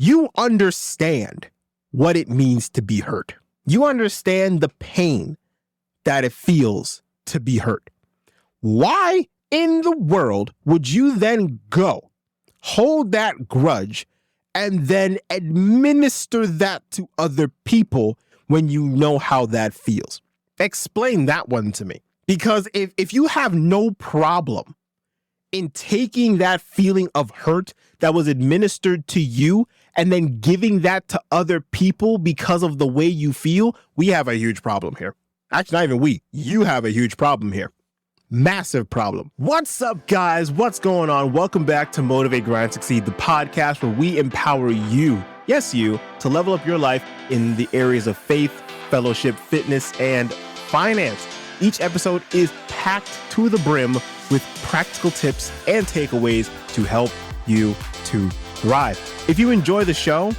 you understand what it means to be hurt. You understand the pain that it feels to be hurt. Why in the world would you then go hold that grudge and then administer that to other people when you know how that feels? Explain that one to me. Because if you have no problem in taking that feeling of hurt that was administered to you and then giving that to other people because of the way you feel, we have a huge problem here. Actually, not even we. You have a huge problem here. Massive problem. What's up, guys? What's going on? Welcome back to Motivate, Grind, Succeed, the podcast where we empower you, yes, you, to level up your life in the areas of faith, fellowship, fitness, and finance. Each episode is packed to the brim with practical tips and takeaways to help you to thrive. If you enjoy the show,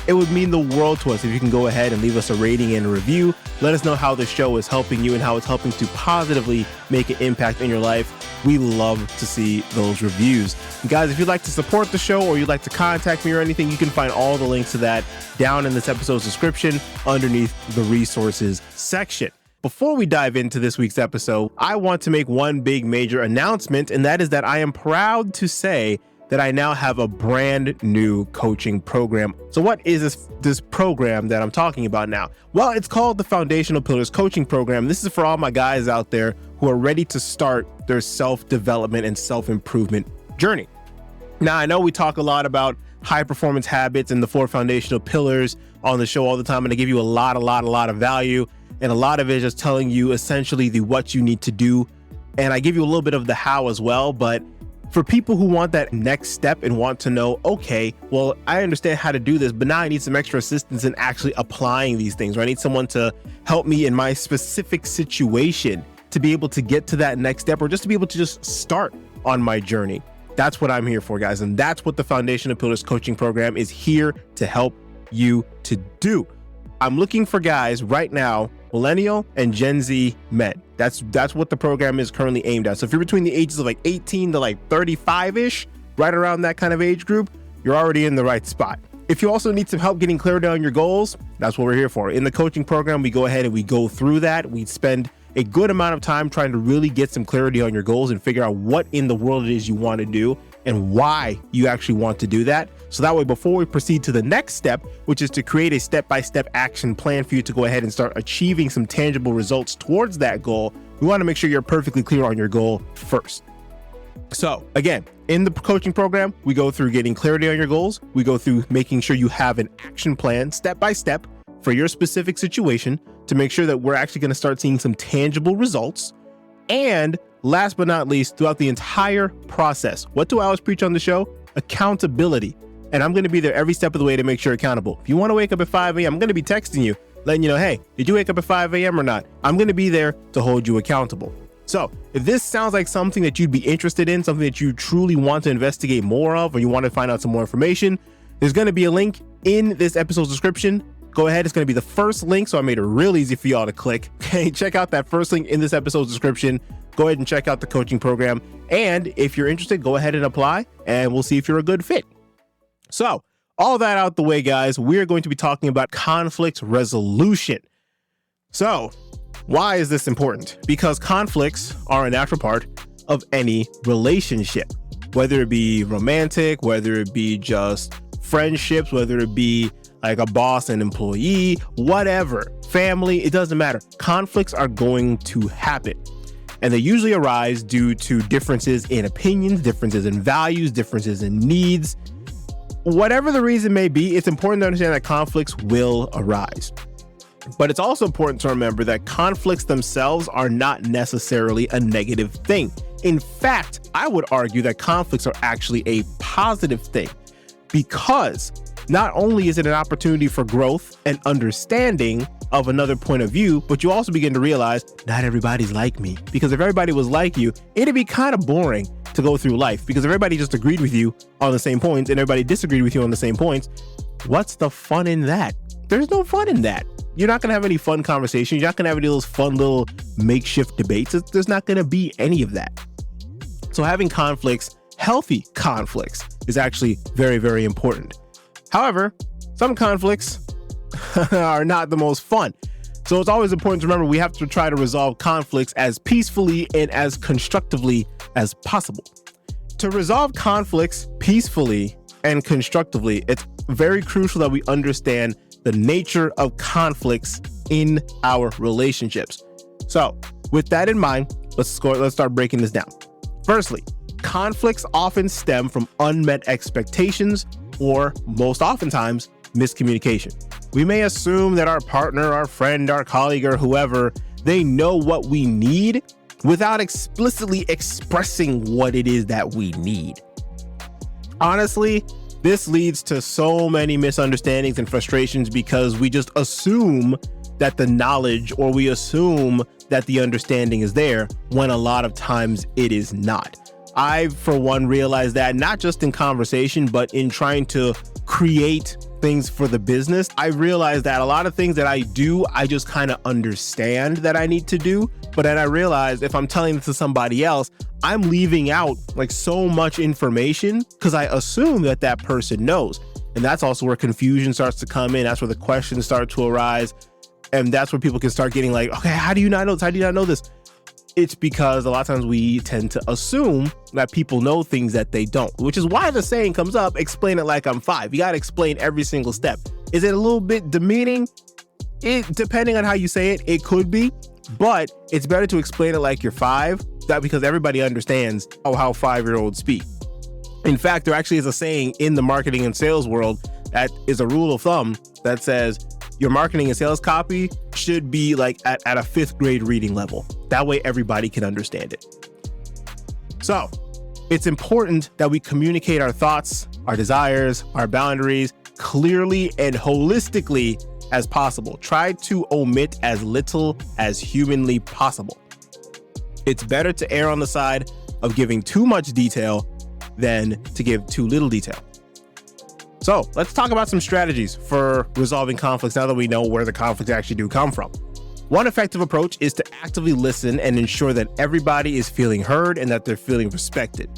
it would mean the world to us if you can go ahead and leave us a rating and a review. Let us know how the show is helping you and how it's helping to positively make an impact in your life. We love to see those reviews. And guys, if you'd like to support the show or you'd like to contact me or anything, you can find all the links to that down in this episode's description underneath the resources section. Before we dive into this week's episode, I want to make one big major announcement, and that is that I am proud to say that I now have a brand new coaching program. So what is this program that I'm talking about now? Well, it's called the Foundational Pillars Coaching Program. This is for all my guys out there who are ready to start their self-development and self-improvement journey. Now, I know we talk a lot about high performance habits and the 4 foundational pillars on the show all the time, and I give you a lot of value. And a lot of it is just telling you essentially the what you need to do. And I give you a little bit of the how as well. But for people who want that next step and want to know, okay, well, I understand how to do this, but now I need some extra assistance in actually applying these things, or I need someone to help me in my specific situation to be able to get to that next step, or just to be able to just start on my journey. That's what I'm here for, guys. And that's what the Foundational Pillars Coaching Program is here to help you to do. I'm looking for guys right now, Millennial and Gen Z men. That's what the program is currently aimed at. So if you're between the ages of like 18 to like 35-ish, right around that kind of age group, you're already in the right spot. If you also need some help getting clarity on your goals, that's what we're here for. In the coaching program, we go ahead and we go through that. We spend a good amount of time trying to really get some clarity on your goals and figure out what in the world it is you want to do and why you actually want to do that. So that way, before we proceed to the next step, which is to create a step-by-step action plan for you to go ahead and start achieving some tangible results towards that goal, we want to make sure you're perfectly clear on your goal first. So again, in the coaching program, we go through getting clarity on your goals. We go through making sure you have an action plan step-by-step for your specific situation to make sure that we're actually going to start seeing some tangible results. And last but not least, throughout the entire process, what do I always preach on the show? Accountability. And I'm going to be there every step of the way to make sure you're accountable. If you want to wake up at 5 a.m., I'm going to be texting you, letting you know, hey, did you wake up at 5 a.m. or not? I'm going to be there to hold you accountable. So if this sounds like something that you'd be interested in, something that you truly want to investigate more of, or you want to find out some more information, there's going to be a link in this episode's description. Go ahead. It's going to be the first link. So I made it real easy for y'all to click. Okay. Check out that first link in this episode's description. Go ahead and check out the coaching program. And if you're interested, go ahead and apply and we'll see if you're a good fit. So all that out the way, guys, we're going to be talking about conflict resolution. So why is this important? Because conflicts are a natural part of any relationship, whether it be romantic, whether it be just friendships, whether it be like a boss and employee, whatever, family, it doesn't matter. Conflicts are going to happen. And they usually arise due to differences in opinions, differences in values, differences in needs. Whatever the reason may be, it's important to understand that conflicts will arise. But it's also important to remember that conflicts themselves are not necessarily a negative thing. In fact, I would argue that conflicts are actually a positive thing, because not only is it an opportunity for growth and understanding of another point of view, but you also begin to realize not everybody's like me. Because if everybody was like you, it'd be kind of boring to go through life, because everybody just agreed with you on the same points and everybody disagreed with you on the same points. What's the fun in that? There's no fun in that. You're not going to have any fun conversations. You're not going to have any of those fun little makeshift debates. There's not going to be any of that. So having conflicts, healthy conflicts, is actually very, very important. However, some conflicts are not the most fun. So it's always important to remember we have to try to resolve conflicts as peacefully and as constructively as possible. To resolve conflicts peacefully and constructively, it's very crucial that we understand the nature of conflicts in our relationships. So with that in mind, let's start breaking this down. Firstly, conflicts often stem from unmet expectations or most oftentimes miscommunication. We may assume that our partner, our friend, our colleague, or whoever, they know what we need without explicitly expressing what it is that we need. Honestly, this leads to so many misunderstandings and frustrations because we just assume that the knowledge or we assume that the understanding is there when a lot of times it is not. I, for one, realized that not just in conversation, but in trying to create things for the business. I realized that a lot of things that I do, I just kind of understand that I need to do. But then I realized if I'm telling it to somebody else, I'm leaving out like so much information because I assume that that person knows. And that's also where confusion starts to come in. That's where the questions start to arise. And that's where people can start getting like, okay, how do you not know this? How do you not know this? It's because a lot of times we tend to assume that people know things that they don't, which is why the saying comes up, explain it like I'm 5. You got to explain every single step. Is it a little bit demeaning? Depending on how you say it, it could be, but it's better to explain it like you're 5, that because everybody understands how 5-year-olds speak. In fact, there actually is a saying in the marketing and sales world that is a rule of thumb that says your marketing and sales copy should be like at a 5th grade reading level. That way everybody can understand it. So it's important that we communicate our thoughts, our desires, our boundaries clearly and holistically as possible. Try to omit as little as humanly possible. It's better to err on the side of giving too much detail than to give too little detail. So let's talk about some strategies for resolving conflicts now that we know where the conflicts actually do come from. One effective approach is to actively listen and ensure that everybody is feeling heard and that they're feeling respected.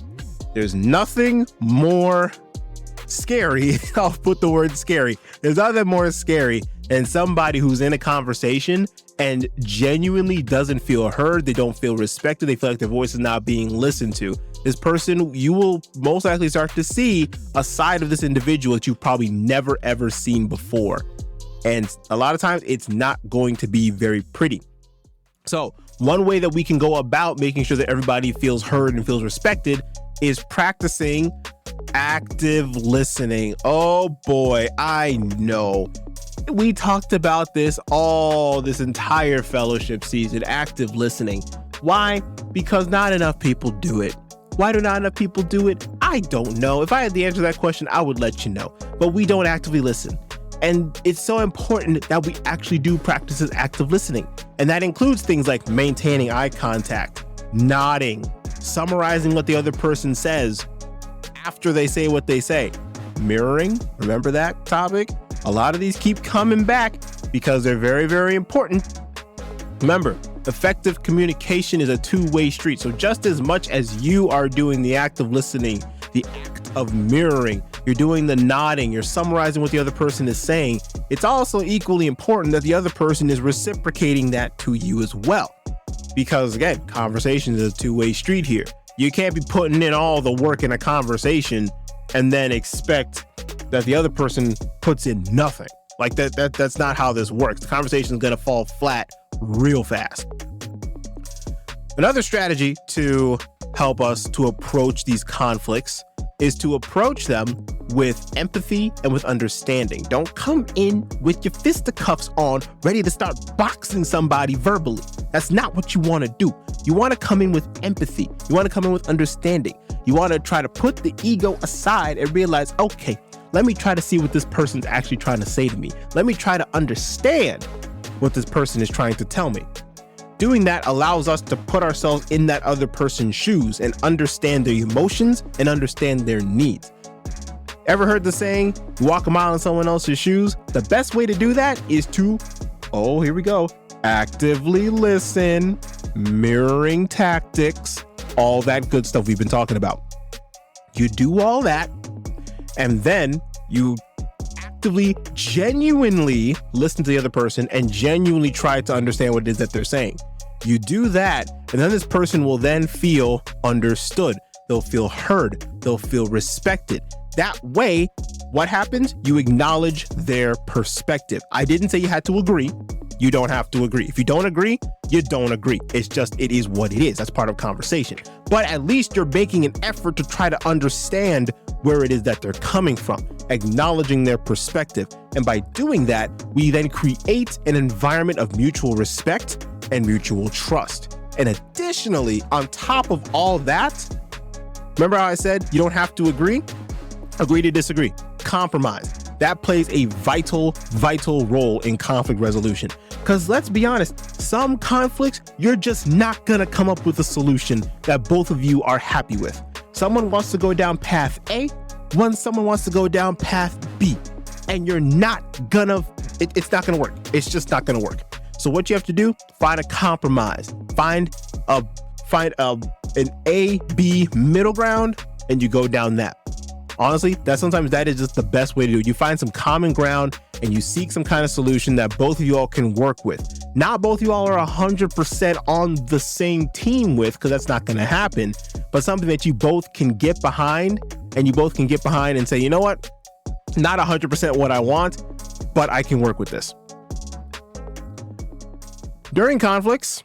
There's nothing more scary, I'll put the word scary, there's nothing more scary than somebody who's in a conversation and genuinely doesn't feel heard, they don't feel respected, they feel like their voice is not being listened to. This person, you will most likely start to see a side of this individual that you've probably never ever seen before. And a lot of times it's not going to be very pretty. So one way that we can go about making sure that everybody feels heard and feels respected is practicing active listening. Oh boy, I know. We talked about this this entire fellowship season, active listening. Why? Because not enough people do it. Why do not enough people do it? I don't know. If I had the answer to that question, I would let you know. But we don't actively listen. And it's so important that we actually do practice active listening. And that includes things like maintaining eye contact, nodding, summarizing what the other person says after they say what they say. Mirroring, remember that topic? A lot of these keep coming back because they're very, very important. Remember, effective communication is a two-way street. So just as much as you are doing the act of listening, the act of mirroring, you're doing the nodding, you're summarizing what the other person is saying, it's also equally important that the other person is reciprocating that to you as well. Because again, conversation is a two-way street here. You can't be putting in all the work in a conversation and then expect that the other person puts in nothing. Like that's not how this works. The conversation is going to fall flat real fast. Another strategy to help us to approach these conflicts is to approach them with empathy and with understanding. Don't come in with your fisticuffs on, ready to start boxing somebody verbally. That's not what you want to do. You want to come in with empathy. You want to come in with understanding. You want to try to put the ego aside and realize, okay, let me try to see what this person's actually trying to say to me. Let me try to understand what this person is trying to tell me. Doing that allows us to put ourselves in that other person's shoes and understand their emotions and understand their needs. Ever heard the saying, walk a mile in someone else's shoes? The best way to do that is to, here we go, actively listen, mirroring tactics, all that good stuff we've been talking about. You do all that, and then you actively, genuinely listen to the other person and genuinely try to understand what it is that they're saying. You do that, and then this person will then feel understood. They'll feel heard. They'll feel respected. That way, what happens? You acknowledge their perspective. I didn't say you had to agree. You don't have to agree. If you don't agree, you don't agree. It's just, it is what it is. That's part of conversation. But at least you're making an effort to try to understand where it is that they're coming from, acknowledging their perspective. And by doing that, we then create an environment of mutual respect and mutual trust. And additionally, on top of all that, remember how I said you don't have to agree? Agree to disagree. Compromise. That plays a vital role in conflict resolution. Because let's be honest, some conflicts, you're just not gonna come up with a solution that both of you are happy with. Someone wants to go down path A, someone wants to go down path B, and you're not gonna, it's not gonna work. It's just not gonna work. So what you have to do, find a compromise, find an A-B middle ground, and you go down that. Honestly, sometimes that is just the best way to do it. You find some common ground and you seek some kind of solution that both of you all can work with. Not both of you all are 100% on the same team with, because that's not going to happen, but something that you both can get behind, and you both can get behind and say, you know what? Not 100% what I want, but I can work with this. During conflicts,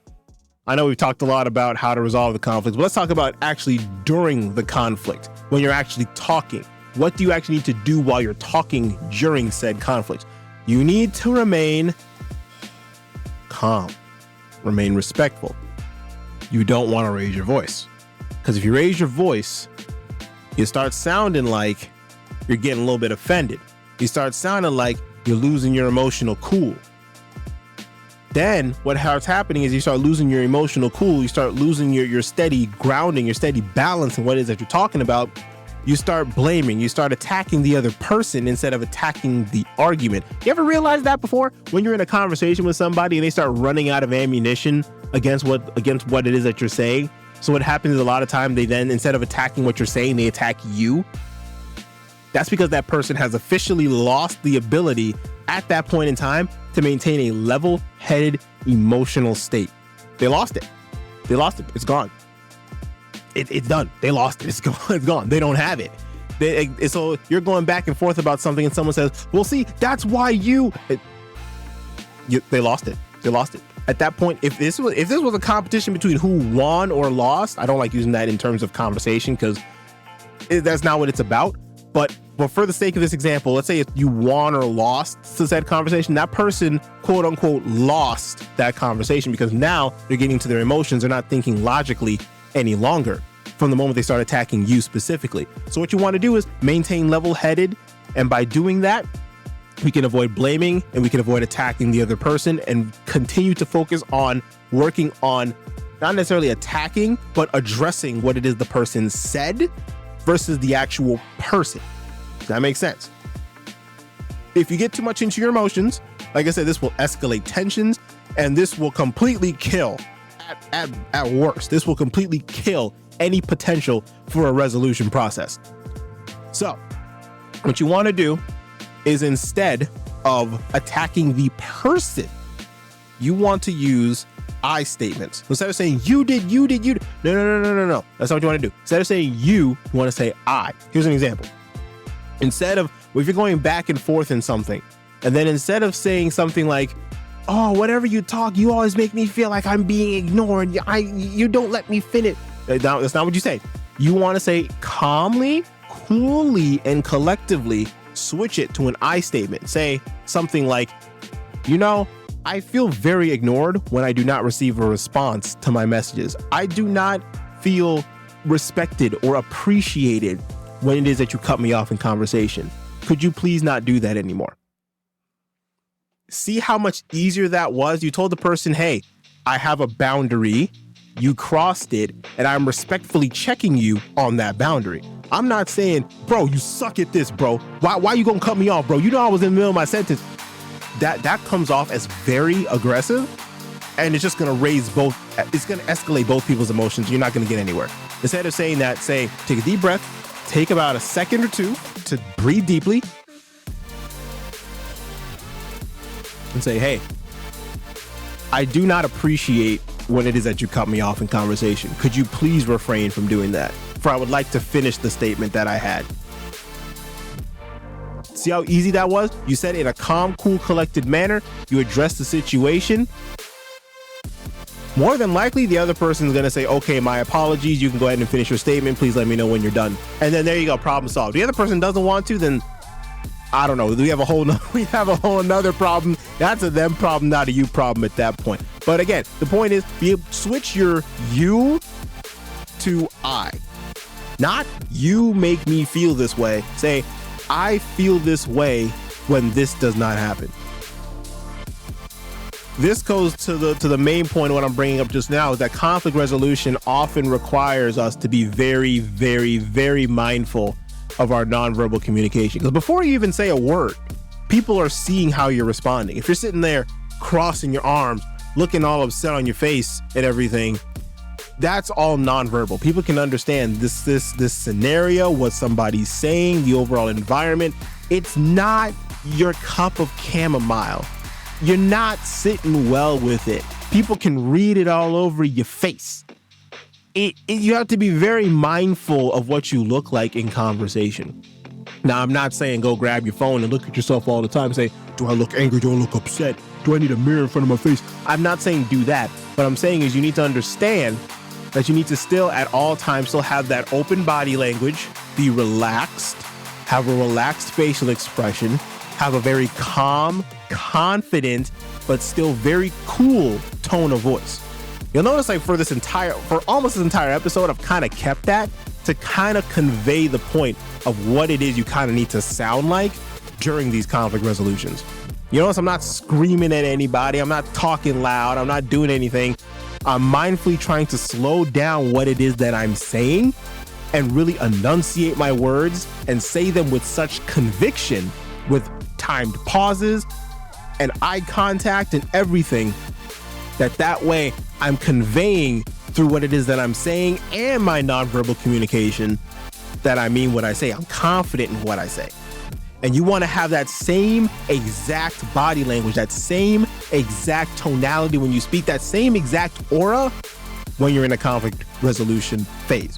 I know we've talked a lot about how to resolve the conflicts, but let's talk about actually during the conflict, when you're actually talking. What do you actually need to do while you're talking during said conflict? You need to remain calm, remain respectful. You don't want to raise your voice, because if you raise your voice, you start sounding like you're getting a little bit offended. You start sounding like you're losing your emotional cool. Then what starts happening is you start losing your emotional cool. You start losing your steady grounding, your steady balance in what it is that you're talking about. You start blaming, you start attacking the other person instead of attacking the argument. You ever realized that before? When you're in a conversation with somebody and they start running out of ammunition against what it is that you're saying. So what happens is a lot of time they then, instead of attacking what you're saying, they attack you. That's because that person has officially lost the ability at that point in time to maintain a level-headed emotional state. They lost it. They lost it. It's gone. It's done. They lost it. It's gone. It's gone. They don't have it. So you're going back and forth about something and someone says, well, see, that's why they lost it. They lost it. At that point, if this was a competition between who won or lost, I don't like using that in terms of conversation because that's not what it's about. But for the sake of this example, let's say if you won or lost to said conversation, that person, quote unquote, lost that conversation because now they're getting to their emotions. They're not thinking logically any longer from the moment they start attacking you specifically. So what you want to do is maintain level-headed. And by doing that, we can avoid blaming and we can avoid attacking the other person and continue to focus on working on not necessarily attacking, but addressing what it is the person said versus the actual person. Does that make sense? If you get too much into your emotions, like I said, this will escalate tensions and this will completely kill, at worst, this will completely kill any potential for a resolution process. So what you want to do is instead of attacking the person, you want to use I statements. Instead of saying you did. No. That's not what you want to do. Instead of saying you want to say I. Here's an example. Instead of, if you're going back and forth in something, and then instead of saying something like, oh, whatever you talk, you always make me feel like I'm being ignored. You don't let me finish. That's not what you say. You want to say calmly, coolly, and collectively switch it to an I statement. Say something like, I feel very ignored when I do not receive a response to my messages. I do not feel respected or appreciated when it is that you cut me off in conversation. Could you please not do that anymore? See how much easier that was? You told the person, hey, I have a boundary. You crossed it, and I'm respectfully checking you on that boundary. I'm not saying, bro, you suck at this, bro. Why you gonna cut me off, bro? You know I was in the middle of my sentence. That comes off as very aggressive, and it's just gonna it's gonna escalate both people's emotions. You're not gonna get anywhere. Instead of saying that, say, take a deep breath, take about a second or two to breathe deeply, and say, hey, I do not appreciate when it is that you cut me off in conversation. Could you please refrain from doing that? For I would like to finish the statement that I had. See how easy that was? You said it in a calm, cool, collected manner. You addressed the situation. More than likely, the other person is going to say, okay, my apologies. You can go ahead and finish your statement. Please let me know when you're done. And then there you go, problem solved. The other person doesn't want to, then I don't know. We have a whole another problem. That's a them problem, not a you problem at that point. But again, the point is, switch your you to I. Not you make me feel this way. Say, I feel this way when this does not happen. This goes to the main point of what I'm bringing up just now, is that conflict resolution often requires us to be very, very, very mindful of our nonverbal communication. Because before you even say a word, people are seeing how you're responding. If you're sitting there crossing your arms, looking all upset on your face and everything, that's all nonverbal. People can understand this scenario, what somebody's saying, the overall environment. It's not your cup of chamomile. You're not sitting well with it. People can read it all over your face. You have to be very mindful of what you look like in conversation. Now, I'm not saying go grab your phone and look at yourself all the time and say, do I look angry? Do I look upset? Do I need a mirror in front of my face? I'm not saying do that. What I'm saying is you need to understand that you need to still at all times still have that open body language, be relaxed, have a relaxed facial expression, have a very calm, confident, but still very cool tone of voice. You'll notice like for almost this entire episode, I've kind of kept that to kind of convey the point of what it is you kind of need to sound like during these conflict resolutions. You notice I'm not screaming at anybody. I'm not talking loud. I'm not doing anything. I'm mindfully trying to slow down what it is that I'm saying and really enunciate my words and say them with such conviction, with timed pauses and eye contact and everything, that way I'm conveying through what it is that I'm saying and my nonverbal communication that I mean what I say. I'm confident in what I say. And you want to have that same exact body language, that same exact tonality when you speak, that same exact aura when you're in a conflict resolution phase.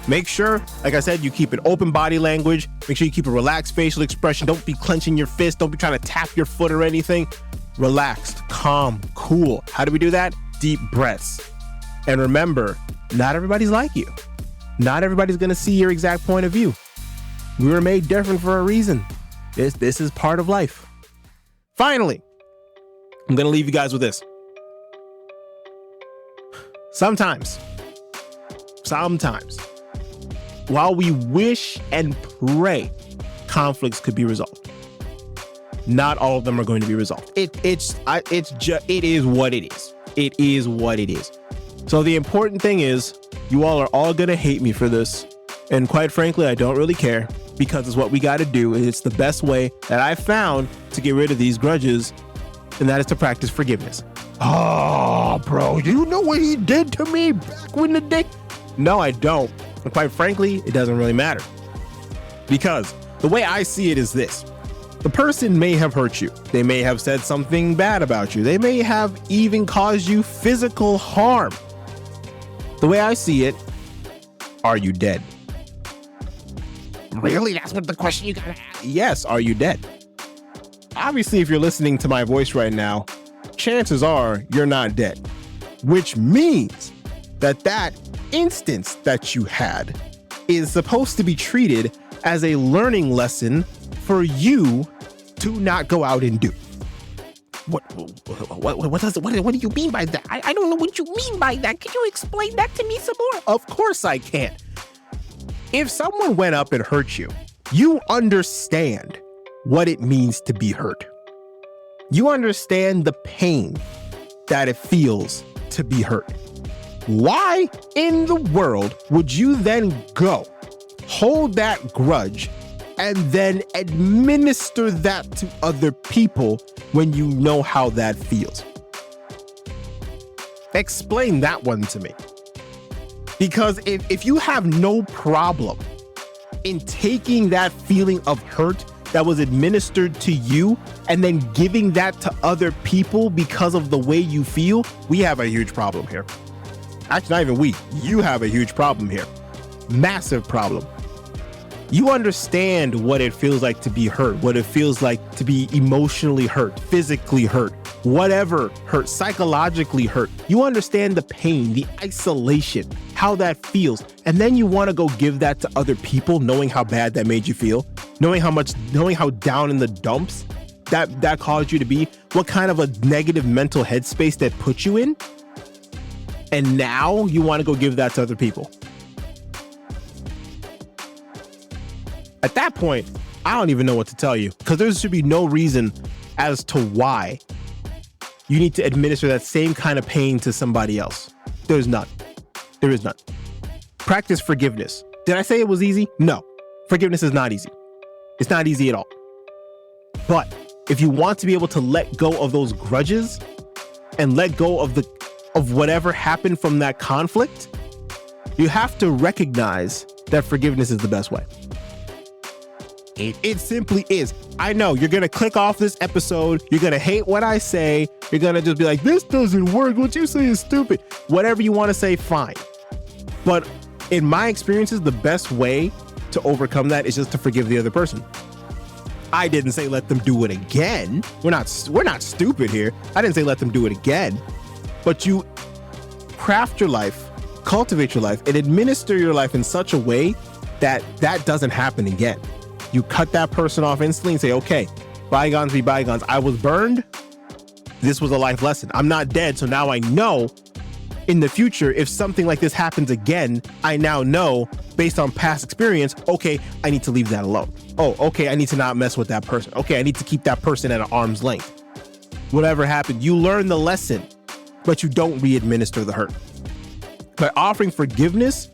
Make sure, like I said, you keep an open body language. Make sure you keep a relaxed facial expression. Don't be clenching your fist. Don't be trying to tap your foot or anything. Relaxed, calm, cool. How do we do that? Deep breaths. And remember, not everybody's like you. Not everybody's going to see your exact point of view. We were made different for a reason. This is part of life. Finally, I'm going to leave you guys with this. Sometimes, while we wish and pray conflicts could be resolved, not all of them are going to be resolved. It is what it is. It is what it is. So the important thing is, you all are all going to hate me for this. And quite frankly, I don't really care, because it's what we got to do. It's the best way that I found to get rid of these grudges, and that is to practice forgiveness. Oh, bro, you know what he did to me back in the day? No, I don't. And quite frankly, it doesn't really matter. Because the way I see it is this. The person may have hurt you. They may have said something bad about you. They may have even caused you physical harm. The way I see it, are you dead? Really? That's what the question you gotta ask? Yes, are you dead? Obviously, if you're listening to my voice right now, chances are you're not dead. Which means that instance that you had is supposed to be treated as a learning lesson for you to not go out and do. What do you mean by that? I don't know what you mean by that. Can you explain that to me some more? Of course I can. If someone went up and hurt you, you understand what it means to be hurt. You understand the pain that it feels to be hurt. Why in the world would you then go, hold that grudge, and then administer that to other people when you know how that feels? Explain that one to me. Because if you have no problem in taking that feeling of hurt that was administered to you and then giving that to other people because of the way you feel, we have a huge problem here. Actually, not even we. You have a huge problem here. Massive problem. You understand what it feels like to be hurt, what it feels like to be emotionally hurt, physically hurt, whatever hurt, psychologically hurt. You understand the pain, the isolation, how that feels. And then you want to go give that to other people, knowing how bad that made you feel, knowing how down in the dumps that caused you to be, what kind of a negative mental headspace that put you in. And now you want to go give that to other people. At that point, I don't even know what to tell you, because there should be no reason as to why you need to administer that same kind of pain to somebody else. There's none. There is none. Practice forgiveness. Did I say it was easy? No. Forgiveness is not easy. It's not easy at all. But if you want to be able to let go of those grudges and let go of whatever happened from that conflict, you have to recognize that forgiveness is the best way. It simply is. I know you're going to click off this episode. You're going to hate what I say. You're going to just be like, this doesn't work. What you say is stupid. Whatever you want to say, fine. But in my experiences, the best way to overcome that is just to forgive the other person. I didn't say let them do it again. We're not stupid here. I didn't say let them do it again. But you craft your life, cultivate your life, and administer your life in such a way that that doesn't happen again. You cut that person off instantly and say, okay, bygones be bygones. I was burned. This was a life lesson. I'm not dead. So now I know in the future, if something like this happens again, I now know based on past experience, okay, I need to leave that alone. Oh, okay, I need to not mess with that person. Okay, I need to keep that person at an arm's length. Whatever happened, you learn the lesson, but you don't re-administer the hurt. By offering forgiveness,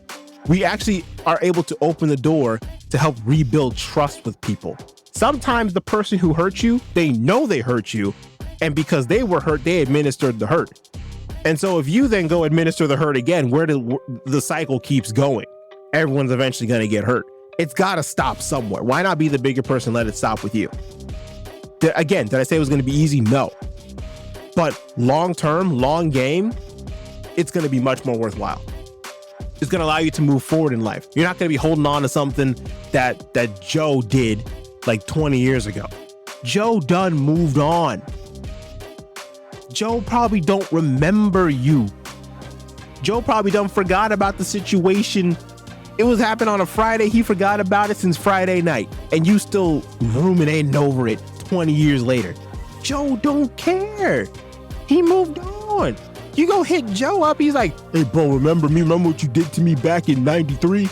we actually are able to open the door to help rebuild trust with people. Sometimes the person who hurt you, they know they hurt you, and because they were hurt, they administered the hurt. And so if you then go administer the hurt again, where the cycle keeps going, everyone's eventually going to get hurt. It's got to stop somewhere. Why not be the bigger person? Let it stop with you. Again, did I say it was going to be easy? No. But long term, long game, it's going to be much more worthwhile. It's going to allow you to move forward in life. You're not going to be holding on to something that Joe did like 20 years ago. Joe done moved on. Joe probably don't remember you. Joe probably done forgot about the situation. It was happening on a Friday. He forgot about it since Friday night. And you still ruminating over it 20 years later. Joe don't care. He moved on. You go hit Joe up. He's like, hey, bro, remember me? Remember what you did to me back in 93?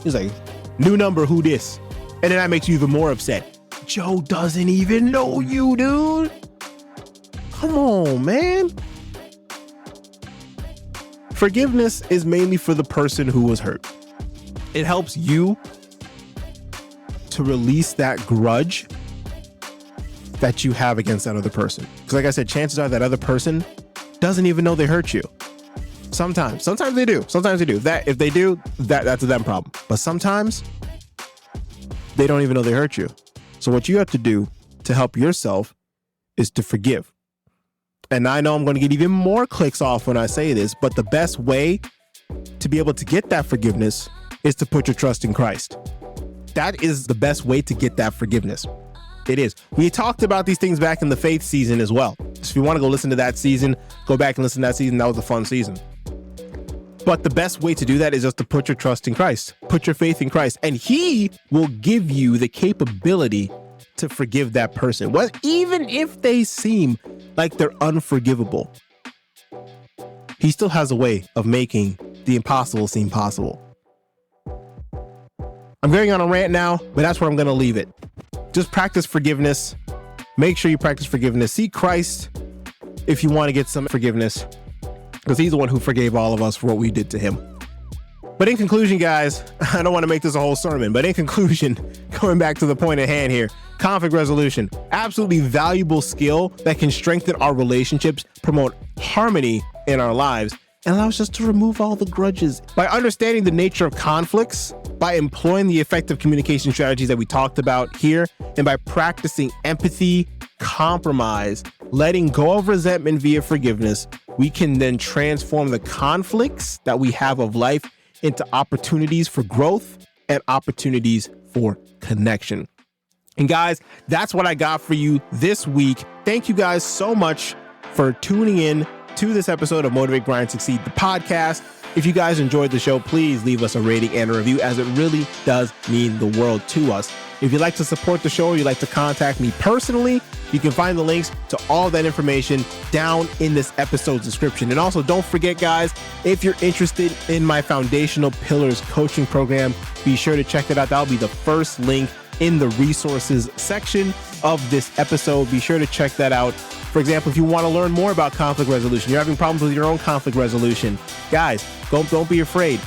He's like, new number, who this? And then that makes you even more upset. Joe doesn't even know you, dude. Come on, man. Forgiveness is mainly for the person who was hurt. It helps you to release that grudge that you have against that other person. Because like I said, chances are that other person doesn't even know they hurt you. Sometimes they do. That if they do, that's a them problem. But sometimes they don't even know they hurt you. So what you have to do to help yourself is to forgive. And I know I'm going to get even more clicks off when I say this, but the best way to be able to get that forgiveness is to put your trust in Christ. That is the best way to get that forgiveness. It is. We talked about these things back in the faith season as well. So if you want to go listen to that season, go back and listen to that season. That was a fun season. But the best way to do that is just to put your trust in Christ. Put your faith in Christ, and He will give you the capability to forgive that person. Well, even if they seem like they're unforgivable, He still has a way of making the impossible seem possible. I'm going on a rant now, but that's where I'm going to leave it. Just practice forgiveness. Make sure you practice forgiveness. Seek Christ if you want to get some forgiveness, because He's the one who forgave all of us for what we did to Him. But in conclusion, guys, I don't want to make this a whole sermon, but in conclusion, going back to the point at hand here, conflict resolution, absolutely valuable skill that can strengthen our relationships, promote harmony in our lives, and allows us to remove all the grudges. By understanding the nature of conflicts, by employing the effective communication strategies that we talked about here, and by practicing empathy, compromise, letting go of resentment via forgiveness, we can then transform the conflicts that we have of life into opportunities for growth and opportunities for connection. And guys, that's what I got for you this week. Thank you guys so much for tuning in to this episode of Motivate, Grind, Succeed, the podcast. If you guys enjoyed the show, please leave us a rating and a review, as it really does mean the world to us. If you'd like to support the show or you'd like to contact me personally, you can find the links to all that information down in this episode's description. And also, don't forget, guys, if you're interested in my Foundational Pillars coaching program, be sure to check it out. That'll be the first link in the resources section of this episode. Be sure to check that out. For example, if you want to learn more about conflict resolution, you're having problems with your own conflict resolution, guys, don't be afraid.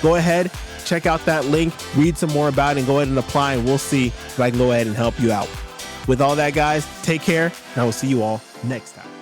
Go ahead, check out that link, read some more about it, and go ahead and apply, and we'll see if I can go ahead and help you out. With all that, guys, take care, and I will see you all next time.